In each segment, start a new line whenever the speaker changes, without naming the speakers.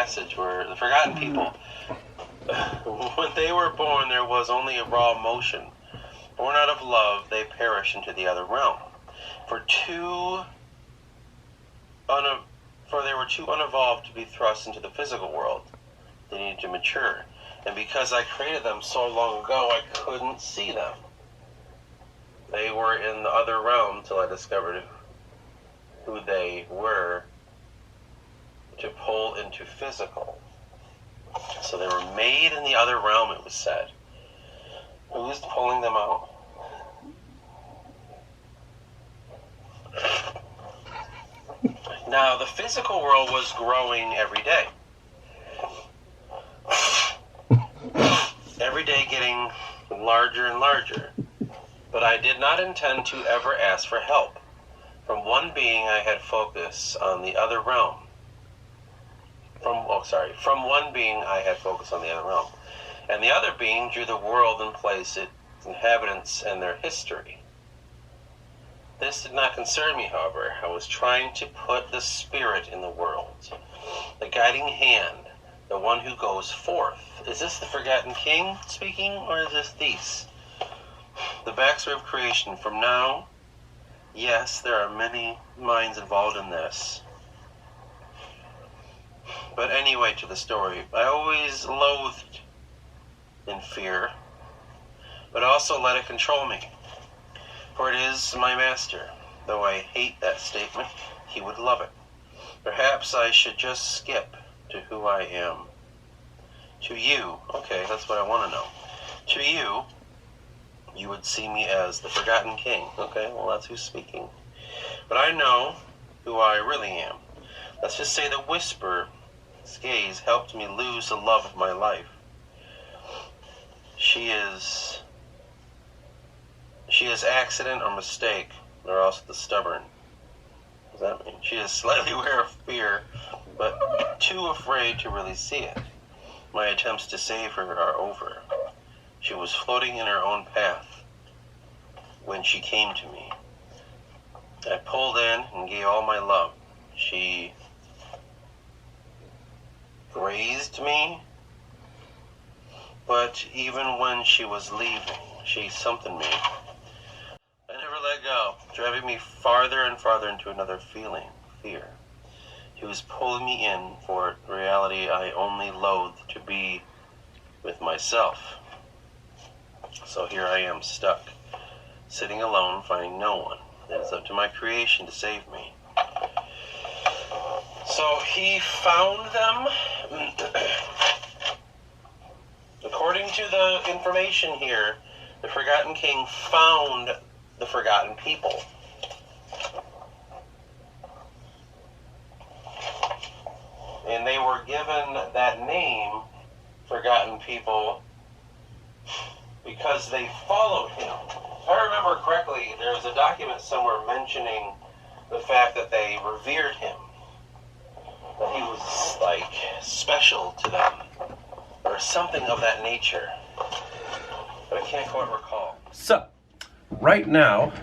passage where the forgotten people, when they were born, there was only a raw emotion. Born out of love, they perish into the other realm. For they were too unevolved to be thrust into the physical world. They needed to mature. And because I created them so long ago, I couldn't see them. They were in the other realm till I discovered who they were to pull into physical. So they were made in the other realm, it was said. Who's pulling them out? Now, the physical world was growing every day. Every day getting larger and larger. But I did not intend to ever ask for help. From one being I had focus on the other realm. From one being I had focus on the other realm. And the other being drew the world and placed its inhabitants and their history. This did not concern me, however. I was trying to put the spirit in the world, the guiding hand, the one who goes forth. Is this the forgotten king speaking, or is this Theis? The backstory of creation from now? Yes, there are many minds involved in this. But anyway, to the story. I always loathed in fear, but also let it control me. For it is my master. Though I hate that statement, he would love it. Perhaps I should just skip to who I am. To you, okay, that's what I want to know. To you, you would see me as the forgotten king. Okay, well, that's who's speaking. But I know who I really am. Let's just say the whisper's gaze helped me lose the love of my life. She is accident or mistake, or also the stubborn. What does that mean? She is slightly aware of fear, but too afraid to really see it. My attempts to save her are over. She was floating in her own path when she came to me. I pulled in and gave all my love. She grazed me, but even when she was leaving, she something me. I never let go, driving me farther and farther into another feeling, fear. She was pulling me in for reality I only loathed to be with myself. So here I am stuck, sitting alone, finding no one. It is up to my creation to save me. So he found them. According to the information here, the Forgotten King found the forgotten people. And they were given that name, Forgotten People, because they followed him. If I remember correctly, there was a document somewhere mentioning the fact that they revered him, that he was like special to them, or something of that nature. But I can't quite recall.
So, right now,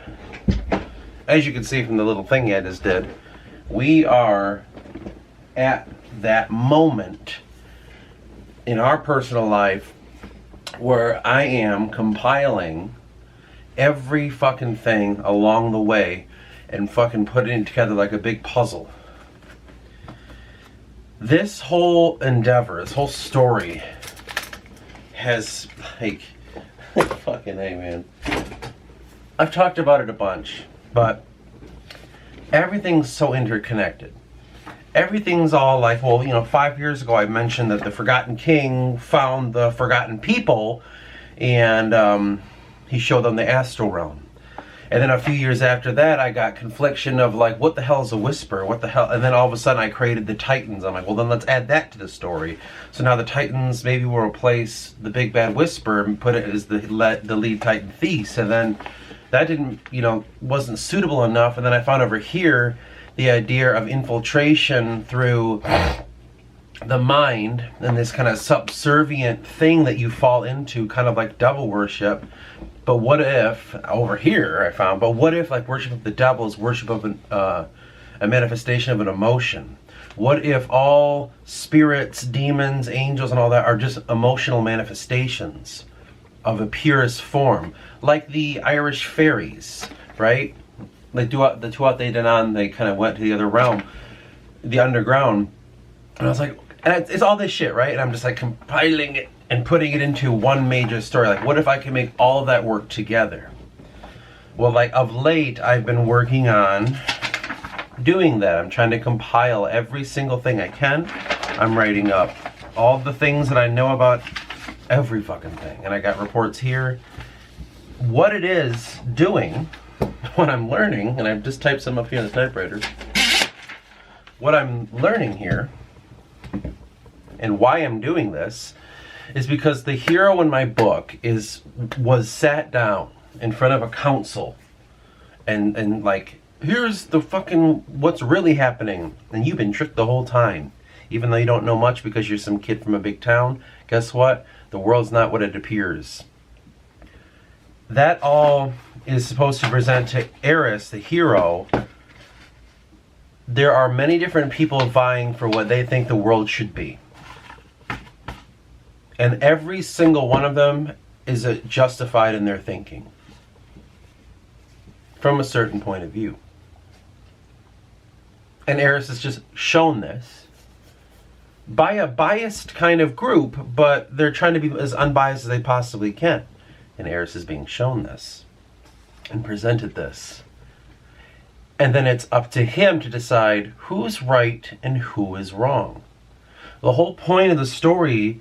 as you can see from the little thing I just did, we are at that moment in our personal life where I am compiling every fucking thing along the way and fucking putting it together like a big puzzle. This whole endeavor, this whole story has, like, fucking hey, man. I've talked about it a bunch, but everything's so interconnected. Everything's all like, well, 5 years ago I mentioned that the Forgotten King found the forgotten people and he showed them the astral realm. And then a few years after that, I got confliction of like, what the hell is a whisper? What the hell? And then all of a sudden I created the Titans. I'm like, well, then let's add that to the story. So now the Titans maybe will replace the big bad whisper and put it as the lead Titan Theis. And then that didn't, wasn't suitable enough. And then I found over here the idea of infiltration through the mind and this kind of subservient thing that you fall into, kind of like devil worship. But what if, over here I found, but what if like worship of the devil is worship of a manifestation of an emotion? What if all spirits, demons, angels, and all that are just emotional manifestations of a purest form? Like the Irish fairies, right? Like the Tuatha De Danann, they kind of went to the other realm, the underground. And I was like, and it's all this shit, right? And I'm just like compiling it and putting it into one major story. Like, what if I can make all of that work together? Well, like of late, I've been working on doing that. I'm trying to compile every single thing I can. I'm writing up all the things that I know about every fucking thing. And I got reports here. What it is doing, what I'm learning, and I've just typed some up here on the typewriter. What I'm learning here, and why I'm doing this, is because the hero in my book was sat down in front of a council and like, here's the fucking what's really happening, and you've been tricked the whole time, even though you don't know much because you're some kid from a big town. Guess what? The world's not what it appears. That all is supposed to present to Eris, the hero. There are many different people vying for what they think the world should be, and every single one of them is justified in their thinking from a certain point of view. And Eris has just shown this by a biased kind of group, but they're trying to be as unbiased as they possibly can. And Eris is being shown this and presented this. And then it's up to him to decide who's right and who is wrong. The whole point of the story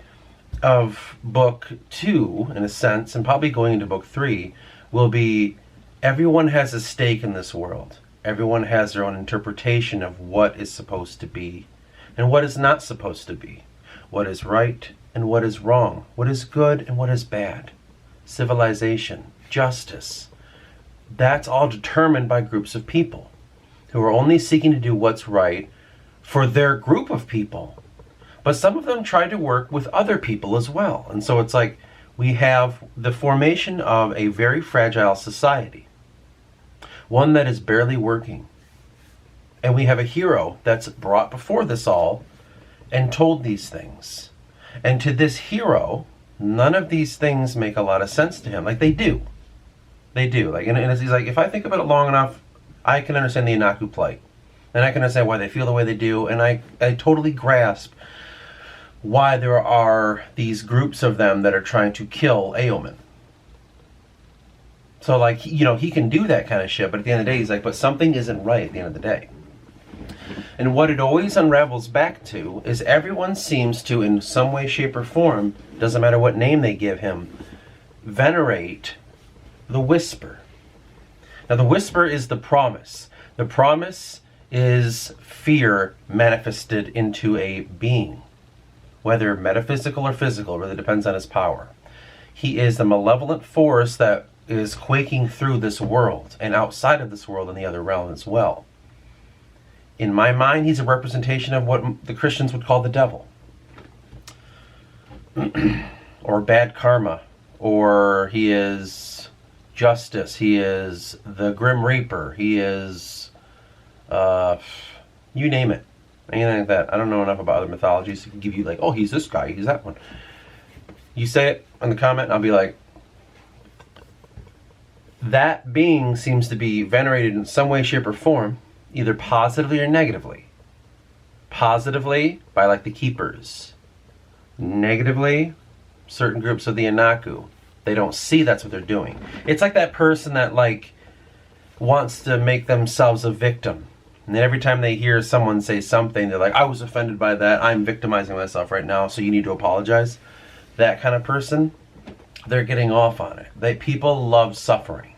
of book 2, in a sense, and probably going into book 3, will be everyone has a stake in this world. Everyone has their own interpretation of what is supposed to be and what is not supposed to be. What is right and what is wrong. What is good and what is bad. Civilization, justice. That's all determined by groups of people who are only seeking to do what's right for their group of people. But some of them try to work with other people as well. And so it's like we have the formation of a very fragile society. One that is barely working. And we have a hero that's brought before this all and told these things. And to this hero, none of these things make a lot of sense to him. Like they do. They do. Like, and he's like, if I think about it long enough, I can understand the Inaku plight. And I can understand why they feel the way they do. And I totally grasp why there are these groups of them that are trying to kill Eoman. So, like, he can do that kind of shit, but at the end of the day, he's like, but something isn't right at the end of the day. And what it always unravels back to is everyone seems to, in some way, shape, or form, doesn't matter what name they give him, venerate the Whisper. Now, the Whisper is the promise. The promise is fear manifested into a being, whether metaphysical or physical, it really depends on his power. He is the malevolent force that is quaking through this world and outside of this world in the other realm as well. In my mind, he's a representation of what the Christians would call the devil. Or bad karma. Or he is justice. He is the Grim Reaper. He is, you name it. Anything like that. I don't know enough about other mythologies to give you like, oh, he's this guy, he's that one. You say it in the comment, and I'll be like, that being seems to be venerated in some way, shape, or form, either positively or negatively. Positively, by like the Keepers. Negatively, certain groups of the Inaku. They don't see that's what they're doing. It's like that person that like wants to make themselves a victim. And then every time they hear someone say something, they're like, I was offended by that. I'm victimizing myself right now, so you need to apologize. That kind of person, they're getting off on it. People love suffering.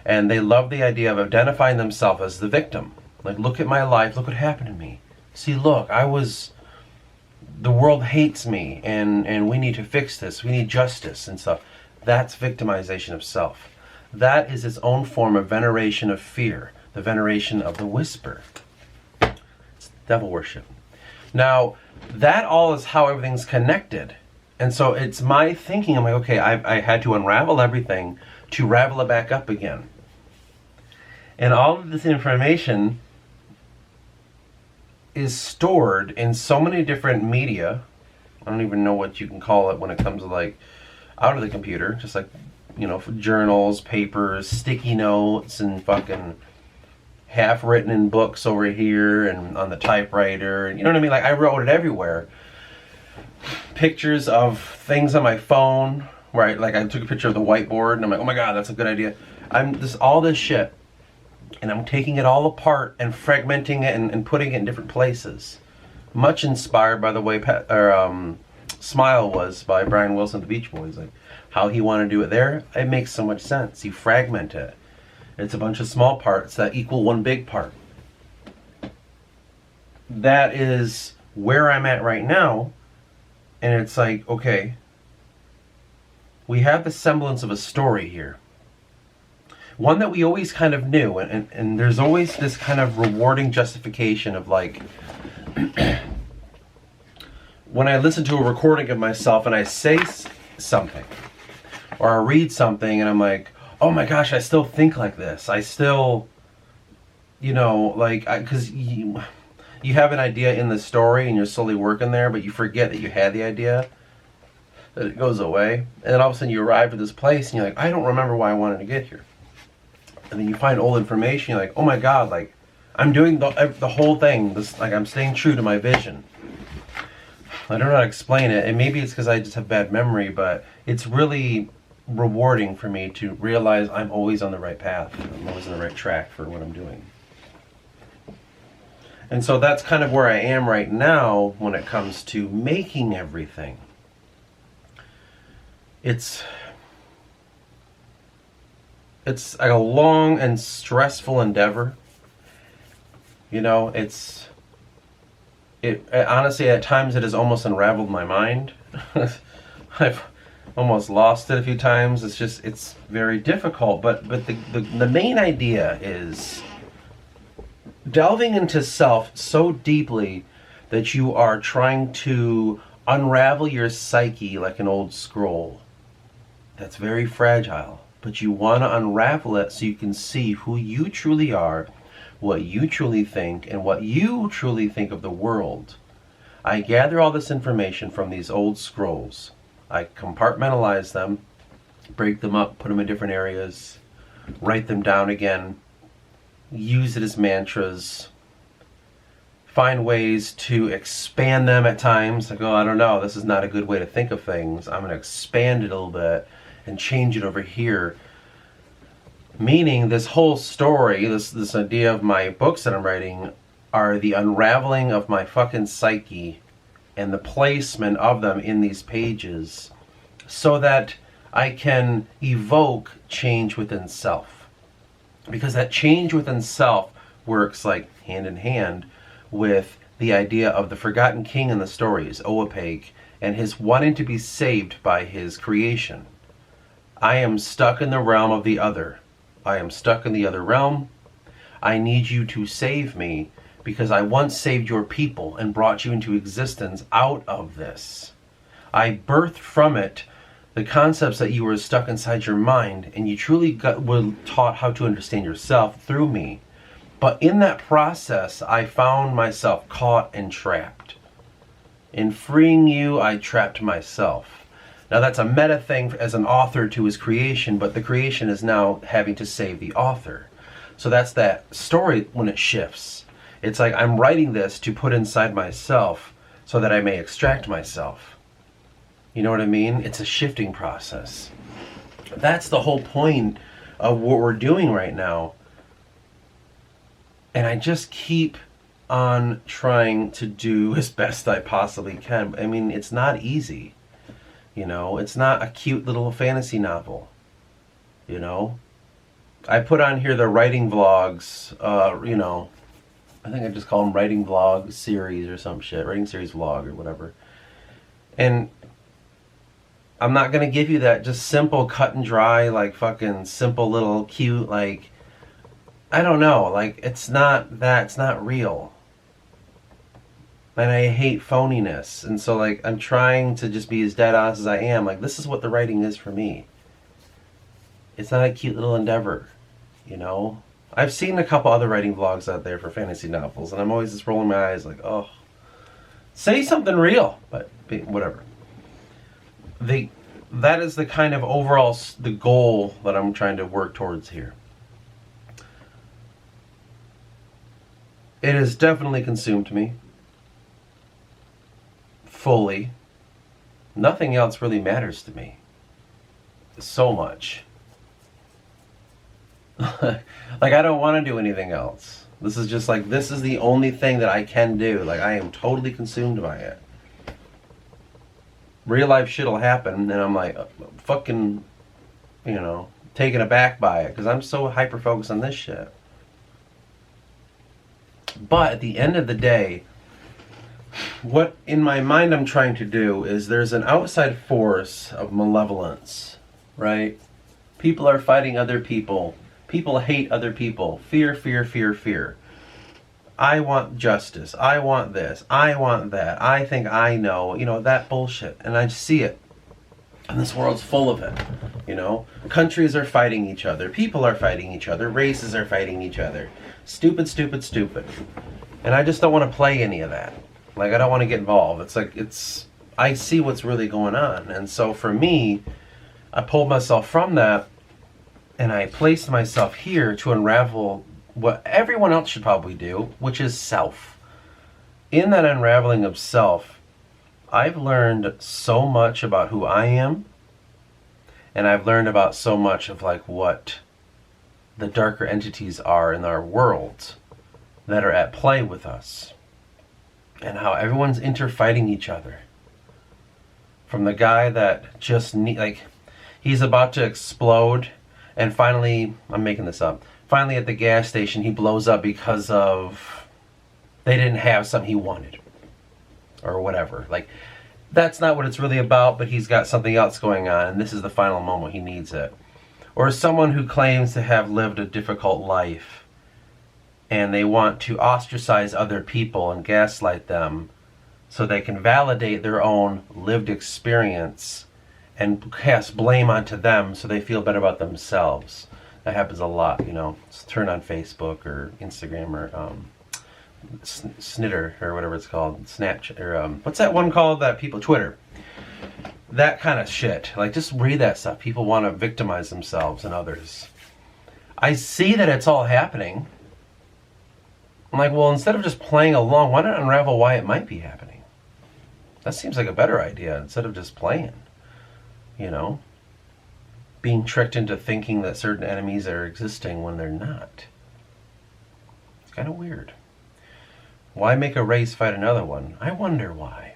And they love the idea of identifying themselves as the victim. Like, look at my life. Look what happened to me. See, look, the world hates me, and we need to fix this. We need justice and stuff. That's victimization of self. That is its own form of veneration of fear. The veneration of the Whisper. It's devil worship. Now, that all is how everything's connected. And so it's my thinking, I'm like, okay, I had to unravel everything to ravel it back up again. And all of this information is stored in so many different media. I don't even know what you can call it when it comes to like out of the computer, just like, you know, journals, papers, sticky notes, and fucking half written in books over here and on the typewriter, and you know what I mean? Like, I wrote it everywhere. Pictures of things on my phone, where I took a picture of the whiteboard and I'm like, oh my god, that's a good idea. All this shit, and I'm taking it all apart and fragmenting it and putting it in different places. Much inspired by the way Smile was by Brian Wilson, the Beach Boys. Like, how he wanted to do it there, it makes so much sense. You fragment it. It's a bunch of small parts that equal one big part. That is where I'm at right now. And it's like, okay, we have the semblance of a story here. One that we always kind of knew, and there's always this kind of rewarding justification of like, when I listen to a recording of myself and I say something, or I read something and I'm like, oh my gosh, I still think like this. I still, you know, like, because you have an idea in the story and you're slowly working there, but you forget that you had the idea, that it goes away. And then all of a sudden you arrive at this place and you're like, I don't remember why I wanted to get here. And then you find old information, you're like, oh my god, like, I'm doing the whole thing, this, like, I'm staying true to my vision. I don't know how to explain it, and maybe it's because I just have bad memory, but it's really rewarding for me to realize I'm always on the right path. I'm always on the right track for what I'm doing. And so that's kind of where I am right now when it comes to making everything. It's like a long and stressful endeavor. You know, it honestly, at times it has almost unraveled my mind. I've almost lost it a few times. It's very difficult. But the main idea is delving into self so deeply that you are trying to unravel your psyche like an old scroll. That's very fragile. But you want to unravel it so you can see who you truly are, what you truly think, and what you truly think of the world. I gather all this information from these old scrolls. I compartmentalize them, break them up, put them in different areas, write them down again, use it as mantras, find ways to expand them at times. Like, oh, I don't know, this is not a good way to think of things. I'm going to expand it a little bit and change it over here. Meaning this whole story, this idea of my books that I'm writing are the unraveling of my fucking psyche and the placement of them in these pages so that I can evoke change within self. Because that change within self works like hand in hand with the idea of the forgotten king in the stories, Oapeg, and his wanting to be saved by his creation. I am stuck in the realm of the other. I am stuck in the other realm. I need you to save me because I once saved your people and brought you into existence out of this. I birthed from it the concepts that you were stuck inside your mind, and you truly were taught how to understand yourself through me. But in that process, I found myself caught and trapped. In freeing you, I trapped myself. Now that's a meta thing as an author to his creation, but the creation is now having to save the author. So that's that story when it shifts. It's like I'm writing this to put inside myself so that I may extract myself. You know what I mean? It's a shifting process. That's the whole point of what we're doing right now. And I just keep on trying to do as best I possibly can. I mean, it's not easy. You know, it's not a cute little fantasy novel. You know, I put on here the writing vlogs, you know, I think I just call them writing vlog series or some shit, writing series vlog or whatever. And I'm not going to give you that just simple cut and dry, like fucking simple little cute, like, I don't know, like it's not that, it's not real. And I hate phoniness. And so like I'm trying to just be as dead honest as I am. Like this is what the writing is for me. It's not a cute little endeavor, you know? I've seen a couple other writing vlogs out there for fantasy novels, and I'm always just rolling my eyes like, oh, say something real, but whatever. That is the kind of overall the goal that I'm trying to work towards here. It has definitely consumed me fully. Nothing else really matters to me so much. Like, I don't want to do anything else. This is just like, this is the only thing that I can do. Like, I am totally consumed by it. Real life shit will happen, and I'm like, fucking, taken aback by it, because I'm so hyper focused on this shit. But at the end of the day, what in my mind I'm trying to do is, there's an outside force of malevolence, right? People are fighting other people. People hate other people. Fear, fear, fear, fear. I want justice. I want this. I want that. I think I know. That bullshit. And I see it. And this world's full of it. Countries are fighting each other. People are fighting each other. Races are fighting each other. Stupid, stupid, stupid. And I just don't want to play any of that. Like, I don't want to get involved. It's like, I see what's really going on. And so for me, I pulled myself from that, and I placed myself here to unravel what everyone else should probably do, which is self. In that unraveling of self, I've learned so much about who I am, and I've learned about so much of like what the darker entities are in our world that are at play with us, and how everyone's interfighting each other. From the guy that just he's about to explode, and finally, I'm making this up, finally at the gas station he blows up because of they didn't have something he wanted or whatever. Like, that's not what it's really about, but he's got something else going on, and this is the final moment he needs it. Or someone who claims to have lived a difficult life, and they want to ostracize other people and gaslight them so they can validate their own lived experience and cast blame onto them so they feel better about themselves. That happens a lot, It's turn on Facebook or Instagram or Snitter or whatever it's called, Snapchat, or what's that one called that people, Twitter. That kind of shit. Like, just read that stuff. People want to victimize themselves and others. I see that it's all happening. I'm like, well, instead of just playing along, why not unravel why it might be happening? That seems like a better idea instead of just playing. Being tricked into thinking that certain enemies are existing when they're not. It's kind of weird. Why make a race fight another one? I wonder why.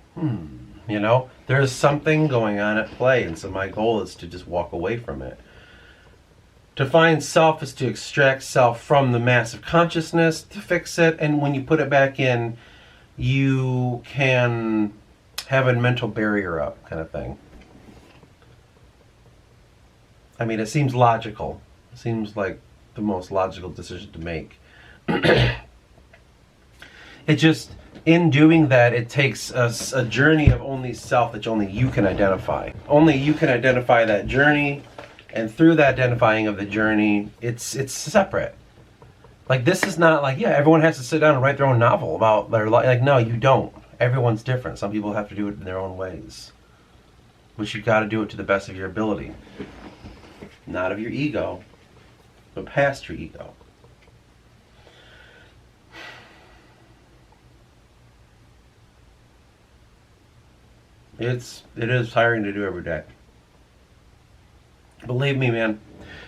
There's something going on at play, and so my goal is to just walk away from it. To find self is to extract self from the mass of consciousness, to fix it, and when you put it back in, you can have a mental barrier up, kind of thing. I mean, it seems logical. It seems like the most logical decision to make. It just, in doing that, it takes a journey of only self that only you can identify. Only you can identify that journey, and through that identifying of the journey, it's separate. Like, this is not like, yeah, everyone has to sit down and write their own novel about their life. Like, no, you don't. Everyone's different. Some people have to do it in their own ways. But you've got to do it to the best of your ability. Not of your ego, but past your ego. It is tiring to do every day. Believe me, man,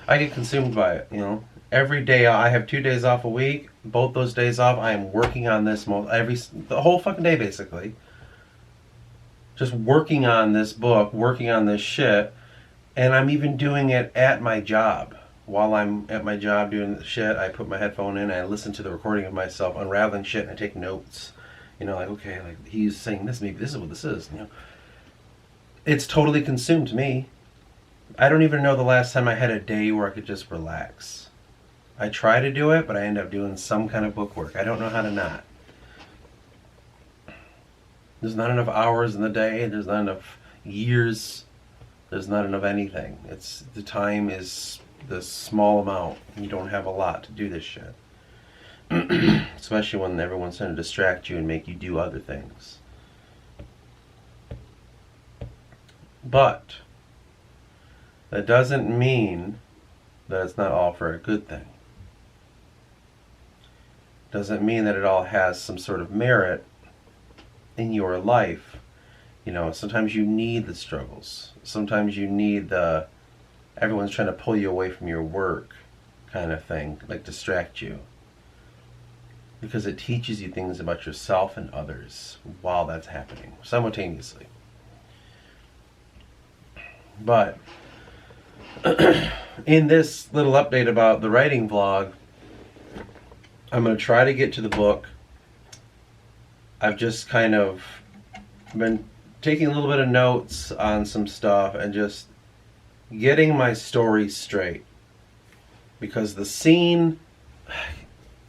I get consumed by it, Every day, I have 2 days off a week. Both those days off, I am working on this the whole fucking day, basically. Just working on this book, working on this shit. And I'm even doing it at my job. While I'm at my job doing the shit, I put my headphone in and I listen to the recording of myself unraveling shit, and I take notes. Like, okay, like, he's saying this, maybe this is what this is. It's totally consumed me. I don't even know the last time I had a day where I could just relax. I try to do it, but I end up doing some kind of book work. I don't know how to not. There's not enough hours in the day. There's not enough years. There's not enough anything. The time is this small amount. You don't have a lot to do this shit. Especially when everyone's trying to distract you and make you do other things. But that doesn't mean that it's not all for a good thing. Doesn't mean that it all has some sort of merit in your life. You know, sometimes you need the struggles. Sometimes you need the everyone's trying to pull you away from your work kind of thing, like distract you. Because it teaches you things about yourself and others while that's happening, simultaneously. But in this little update about the writing vlog, I'm going to try to get to the book. I've just kind of been taking a little bit of notes on some stuff and just getting my story straight. Because the scene,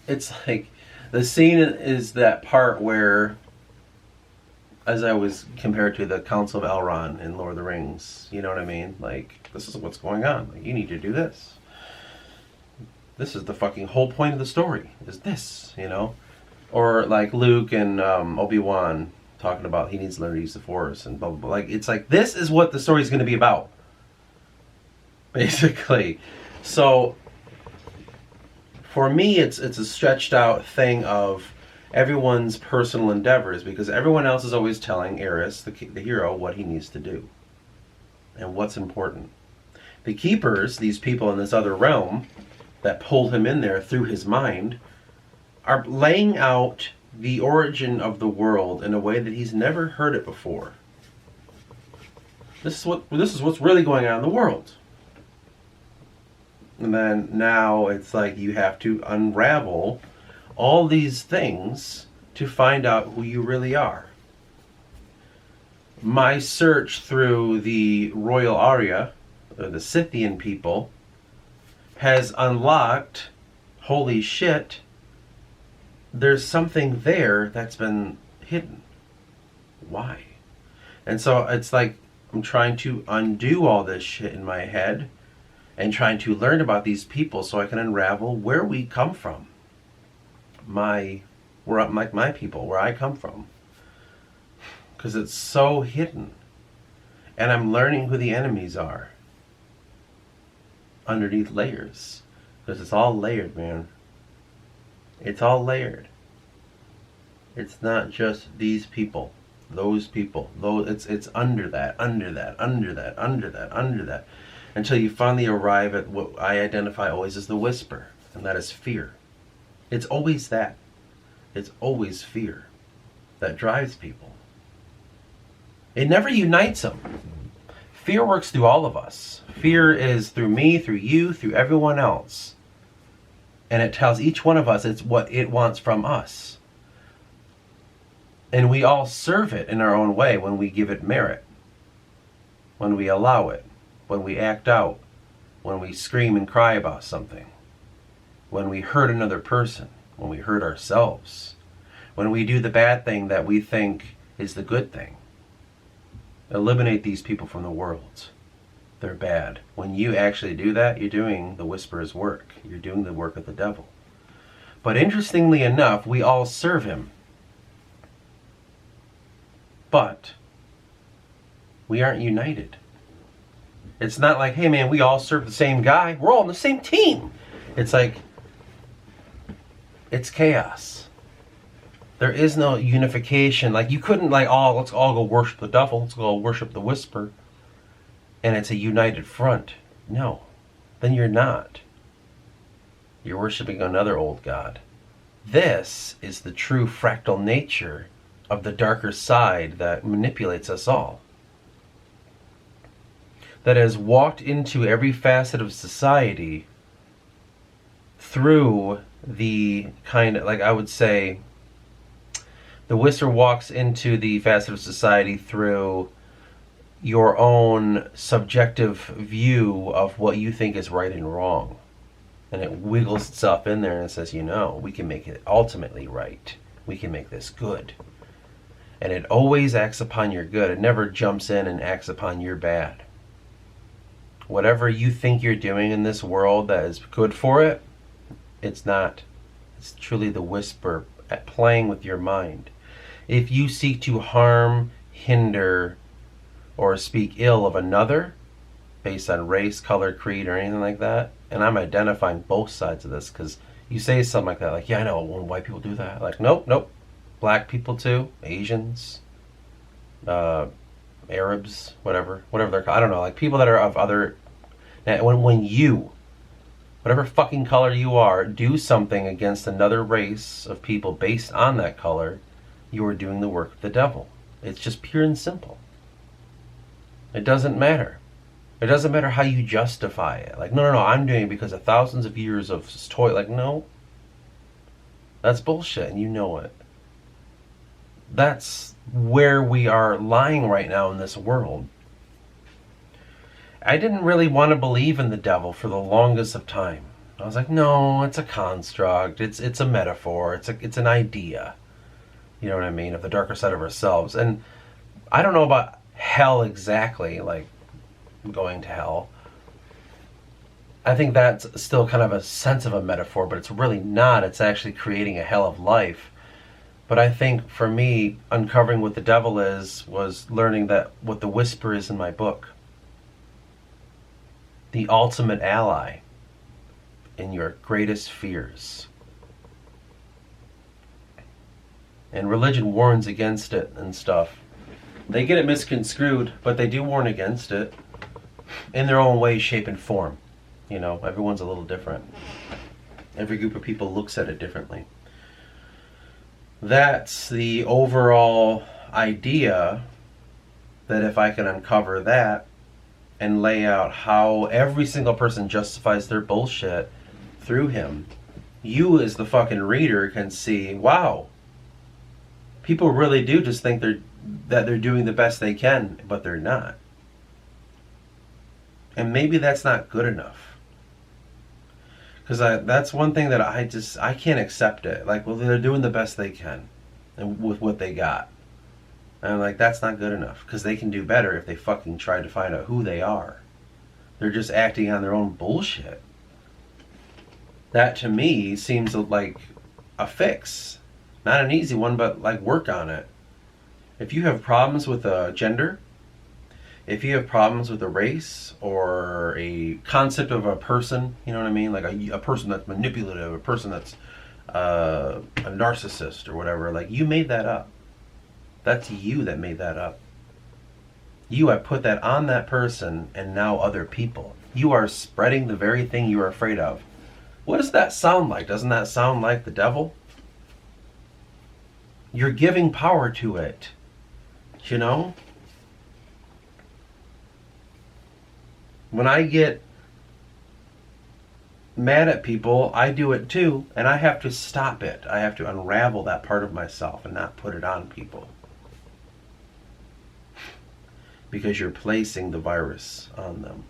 it's like, the scene is that part where, as I was compared to the Council of Elrond in Lord of the Rings, you know what I mean? Like, this is what's going on. Like, you need to do this. This is the fucking whole point of the story, is this, you know? Or like Luke and Obi-Wan talking about he needs to learn to use the Force and blah, blah, blah. Like, it's like, this is what the story's going to be about. Basically. So, for me, it's a stretched out thing of everyone's personal endeavors, because everyone else is always telling Eris, the hero, what he needs to do and what's important. The Keepers, these people in this other realm that pulled him in there through his mind, are laying out the origin of the world in a way that he's never heard it before. This is what's really going on in the world. And then now it's like you have to unravel all these things to find out who you really are. My search through the Royal Arya, or the Scythian people, has unlocked, holy shit, there's something there that's been hidden. Why? And so it's like I'm trying to undo all this shit in my head and trying to learn about these people so I can unravel where we come from. My people, where I come from. Because it's so hidden. And I'm learning who the enemies are. Underneath layers. Because it's all layered, man. It's all layered. It's not just these people. Those people. It's under that. Until you finally arrive at what I identify always as the whisper. And that is fear. It's always that. It's always fear that drives people. It never unites them. Fear works through all of us. Fear is through me, through you, through everyone else. And it tells each one of us it's what it wants from us. And we all serve it in our own way when we give it merit. When we allow it. When we act out. When we scream and cry about something. When we hurt another person. When we hurt ourselves. When we do the bad thing that we think is the good thing. Eliminate these people from the world. They're bad. When you actually do that, you're doing the whisperer's work. You're doing the work of the devil. But interestingly enough, we all serve him. But we aren't united. It's not like, hey man, we all serve the same guy. We're all on the same team. It's like, it's chaos. There is no unification. Like, you couldn't like, oh, let's all go worship the devil. Let's go worship the whisper. And it's a united front. No. Then you're not. You're worshiping another old god. This is the true fractal nature of the darker side that manipulates us all. That has walked into every facet of society through the kind of, like I would say, the whisper walks into the facet of society through your own subjective view of what you think is right and wrong. And it wiggles itself in there and says, you know, we can make it ultimately right. We can make this good. And it always acts upon your good. It never jumps in and acts upon your bad. whatever you think you're doing in this world that is good for it, it's not. It's truly the whisper at playing with your mind. If you seek to harm, hinder, or speak ill of another based on race, color, creed, or anything like that, and I'm identifying both sides of this, because you say something like that, like, yeah, I know, when white people do that. Like, nope. Black people too, Asians, Arabs, whatever they're called. I don't know, like people that are of other. When you, whatever fucking color you are, do something against another race of people based on that color, you are doing the work of the devil. It's just pure and simple. It doesn't matter. It doesn't matter how you justify it. Like, no, I'm doing it because of thousands of years of toil. Like, no. That's bullshit, and you know it. That's where we are lying right now in this world. I didn't really want to believe in the devil for the longest of time. I was like, no, it's a construct. It's a metaphor. It's an idea. You know what I mean? Of the darker side of ourselves. And I don't know about hell exactly, like going to hell. I think that's still kind of a sense of a metaphor, but it's really not. It's actually creating a hell of life. But I think for me, uncovering what the devil was learning that what the whisper is in my book. The ultimate ally in your greatest fears. And religion warns against it and stuff. They get it misconstrued, but they do warn against it in their own way, shape, and form. You know, everyone's a little different. Every group of people looks at it differently. That's the overall idea, that if I can uncover that and lay out how every single person justifies their bullshit through him, you as the fucking reader can see, wow, people really do just think they're doing the best they can, but they're not. And maybe that's not good enough. Because that's one thing that I can't accept it. Like, well, they're doing the best they can and with what they got. And I'm like, that's not good enough. Because they can do better if they fucking try to find out who they are. They're just acting on their own bullshit. That to me seems like a fix. Not an easy one, but like work on it. If you have problems with gender, if you have problems with a race or a concept of a person, you know what I mean? Like a person that's manipulative, a person that's a narcissist or whatever, like you made that up. That's you that made that up. You have put that on that person and now other people. You are spreading the very thing you are afraid of. What does that sound like? Doesn't that sound like the devil? You're giving power to it. You know? When I get mad at people, I do it too, and I have to stop it. I have to unravel that part of myself and not put it on people. Because you're placing the virus on them.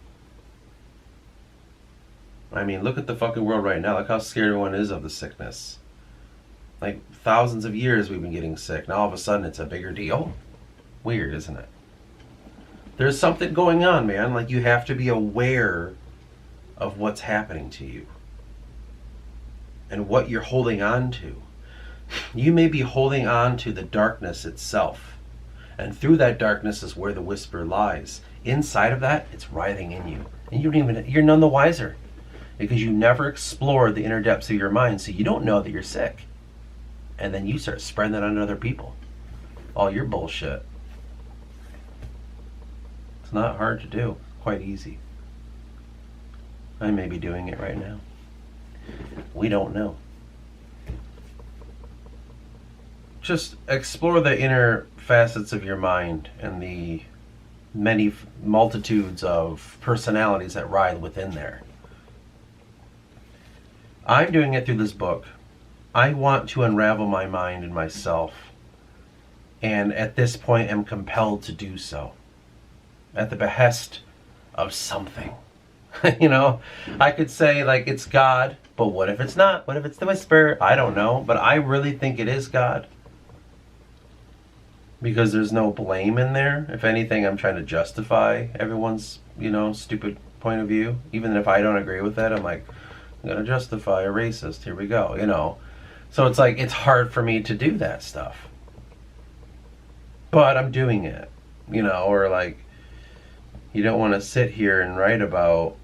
I mean, look at the fucking world right now. Look how scared everyone is of the sickness. Like, thousands of years we've been getting sick. Now all of a sudden it's a bigger deal. Weird, isn't it? There's something going on, man. Like, you have to be aware of what's happening to you. And what you're holding on to. You may be holding on to the darkness itself. And through that darkness is where the whisper lies. Inside of that, it's writhing in you. And you're none the wiser. Because you never explored the inner depths of your mind, so you don't know that you're sick. And then you start spreading that on other people. All your bullshit. It's not hard to do. Quite easy. I may be doing it right now. We don't know. Just explore the inner facets of your mind and the many multitudes of personalities that ride within there. I'm doing it through this book. I want to unravel my mind and myself. And at this point, am compelled to do so. At the behest of something. You know, I could say like it's God, but what if it's not? What if it's the whisper? I don't know, but I really think it is God. Because there's no blame in there. If anything, I'm trying to justify everyone's, stupid point of view. Even if I don't agree with that, I'm like, I'm gonna justify a racist. Here we go, you know. So it's like, it's hard for me to do that stuff. But I'm doing it, you know, or like, you don't want to sit here and write about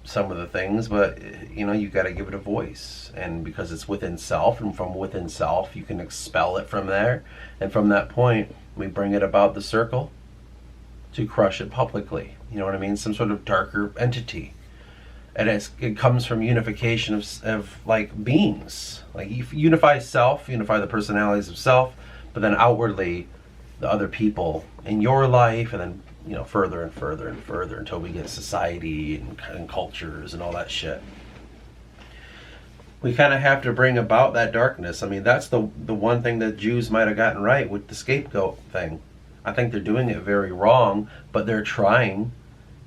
some of the things, but, you know, you got to give it a voice. And because it's within self, and from within self, you can expel it from there. And from that point, we bring it about the circle to crush it publicly. You know what I mean? Some sort of darker entity. And it comes from unification of like beings. Like you unify self, unify the personalities of self, but then outwardly the other people in your life, and then, you know, further and further and further until we get society and cultures and all that shit. We kind of have to bring about that darkness. I mean, that's the one thing that Jews might have gotten right with the scapegoat thing. I think they're doing it very wrong, but they're trying.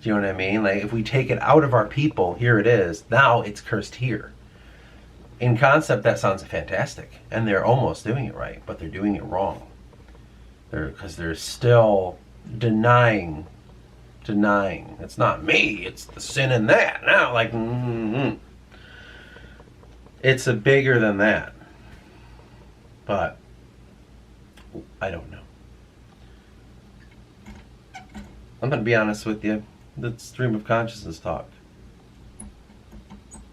Do you know what I mean? Like, if we take it out of our people, here it is. Now it's cursed here. In concept, that sounds fantastic. And they're almost doing it right, but they're doing it wrong. Because they're still denying. It's not me, it's the sin in that. Now, like, it's a bigger than that. But I don't know. I'm going to be honest with you. The stream of consciousness talk.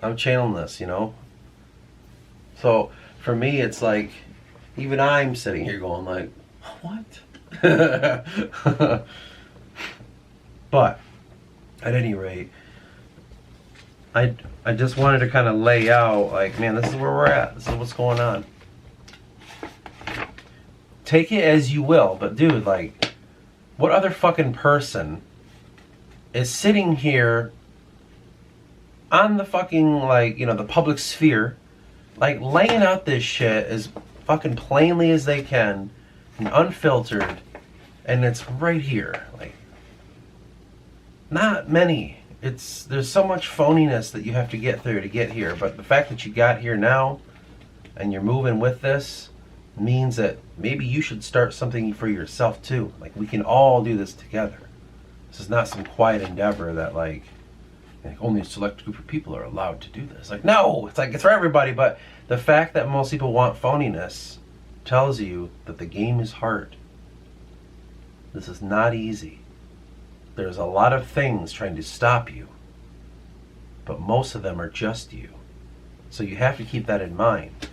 I'm channeling this, you know? So, for me, it's like, even I'm sitting here going like, what? But, at any rate, I just wanted to kind of lay out, like, man, this is where we're at. This is what's going on. Take it as you will, but dude, like, what other fucking person is sitting here on the fucking, like, you know, the public sphere, like, laying out this shit as fucking plainly as they can and unfiltered, and it's right here. Like, not many. There's so much phoniness that you have to get through to get here, but the fact that you got here now and you're moving with this means that maybe you should start something for yourself too. Like, we can all do this together. This is not some quiet endeavor that like only a select group of people are allowed to do this. Like, no, it's like, it's for everybody. But the fact that most people want phoniness tells you that the game is hard. This is not easy. There's a lot of things trying to stop you, but most of them are just you. So you have to keep that in mind.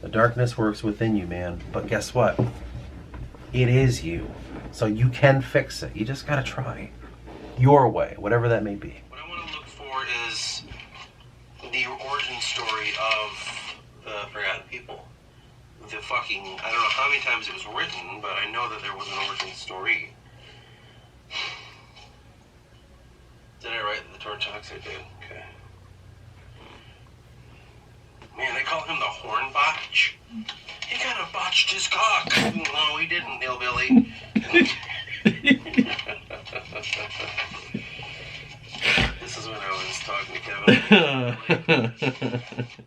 The darkness works within you, man. But guess what? It is you. So you can fix it. You just gotta try. Your way, whatever that may be.
What I want to look for is the origin story of the Forgotten People. The fucking, I don't know how many times it was written, but I know that there was an origin story. Did I write the Torchox? I did. Okay. Man, they call him the Horn Botch. He kind of botched his cock. No, he didn't, hillbilly. This is when I was talking to Kevin.